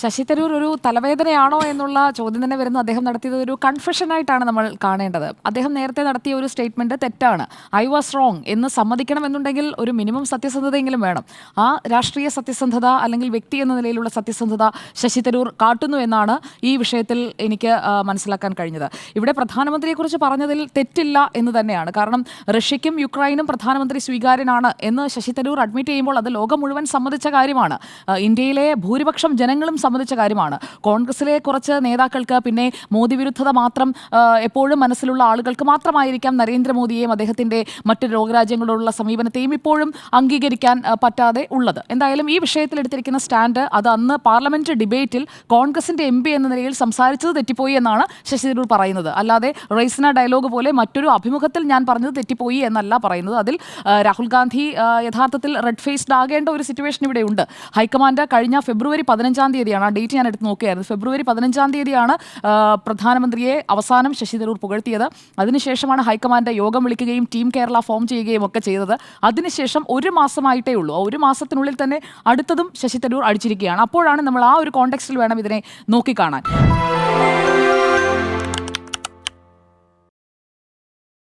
ശശി തരൂർ ഒരു തലവേദനയാണോ എന്നുള്ള ചോദ്യം തന്നെ വരുന്നത് അദ്ദേഹം നടത്തിയത് ഒരു കൺഫെഷനായിട്ടാണ് നമ്മൾ കാണേണ്ടത്. അദ്ദേഹം നേരത്തെ നടത്തിയ ഒരു സ്റ്റേറ്റ്മെന്റ് തെറ്റാണ്, ഐ വാസ് റോങ് എന്ന് സമ്മതിക്കണമെന്നുണ്ടെങ്കിൽ ഒരു മിനിമം സത്യസന്ധതയെങ്കിലും വേണം. ആ രാഷ്ട്രീയ സത്യസന്ധത അല്ലെങ്കിൽ വ്യക്തി എന്ന നിലയിലുള്ള സത്യസന്ധത ശശി തരൂർ കാട്ടുന്നു എന്നാണ് ഈ വിഷയത്തിൽ എനിക്ക് മനസ്സിലാക്കാൻ കഴിഞ്ഞത്. ഇവിടെ പ്രധാനമന്ത്രിയെക്കുറിച്ച് പറഞ്ഞതിൽ തെറ്റില്ല എന്ന് തന്നെയാണ്. കാരണം റഷ്യയ്ക്കും യുക്രൈനും പ്രധാനമന്ത്രി സ്വീകാര്യനാണ് എന്ന് ശശി തരൂർ അഡ്മിറ്റ് ചെയ്യുമ്പോൾ അത് ലോകം മുഴുവൻ സമ്മതിച്ച കാര്യമാണ്. ഇന്ത്യയിലെ ഭൂരിപക്ഷം ജനങ്ങളും സംബന്ധിച്ച കാര്യമാണ്. കോൺഗ്രസിലെ കുറച്ച് നേതാക്കൾക്ക്, പിന്നെ മോദി വിരുദ്ധത മാത്രം എപ്പോഴും മനസ്സിലുള്ള ആളുകൾക്ക് മാത്രമായിരിക്കാം നരേന്ദ്രമോദിയെയും അദ്ദേഹത്തിന്റെ മറ്റ് ലോകരാജ്യങ്ങളോടുള്ള സമീപനത്തെയും ഇപ്പോഴും അംഗീകരിക്കാൻ പറ്റാതെ ഉള്ളത്. എന്തായാലും ഈ വിഷയത്തിൽ എടുത്തിരിക്കുന്ന സ്റ്റാൻഡ് അത് അന്ന് പാർലമെന്റ് ഡിബേറ്റിൽ കോൺഗ്രസിന്റെ MP എന്ന നിലയിൽ സംസാരിച്ചത് തെറ്റിപ്പോയി എന്നാണ് ശശി തരൂർ പറയുന്നത്. അല്ലാതെ റൈസിന ഡയലോഗ് പോലെ മറ്റൊരു അഭിമുഖത്തിൽ ഞാൻ പറഞ്ഞത് തെറ്റിപ്പോയി എന്നല്ല പറയുന്നത്. അതിൽ രാഹുൽ ഗാന്ധി യഥാർത്ഥത്തിൽ റെഡ് ഫേസ്ഡ് ആകേണ്ട ഒരു സിറ്റുവേഷൻ ഇവിടെ ഉണ്ട്. ഹൈക്കമാൻഡ് കഴിഞ്ഞ ഫെബ്രുവരി 15-ാം തീയതിയാണ്, ആ ഡേറ്റ് ഞാൻ എടുത്ത് നോക്കിയായിരുന്നു, ഫെബ്രുവരി 15-ാം തീയതിയാണ് പ്രധാനമന്ത്രിയെ അവസാനം ശശി തരൂർ പുകഴ്ത്തിയത്. അതിനുശേഷമാണ് ഹൈക്കമാൻഡ് യോഗം വിളിക്കുകയും ടീം കേരള ഫോം ചെയ്യുകയും ഒക്കെ ചെയ്തത്. അതിനുശേഷം ഒരു മാസമായിട്ടേ ഉള്ളൂ. ഒരു മാസത്തിനുള്ളിൽ തന്നെ അടുത്തതും ശശി തരൂർ അടിച്ചിരിക്കുകയാണ്. അപ്പോഴാണ് നമ്മൾ ആ ഒരു കോണ്ടെക്സ്റ്റിൽ വേണം ഇതിനെ നോക്കിക്കാണാൻ.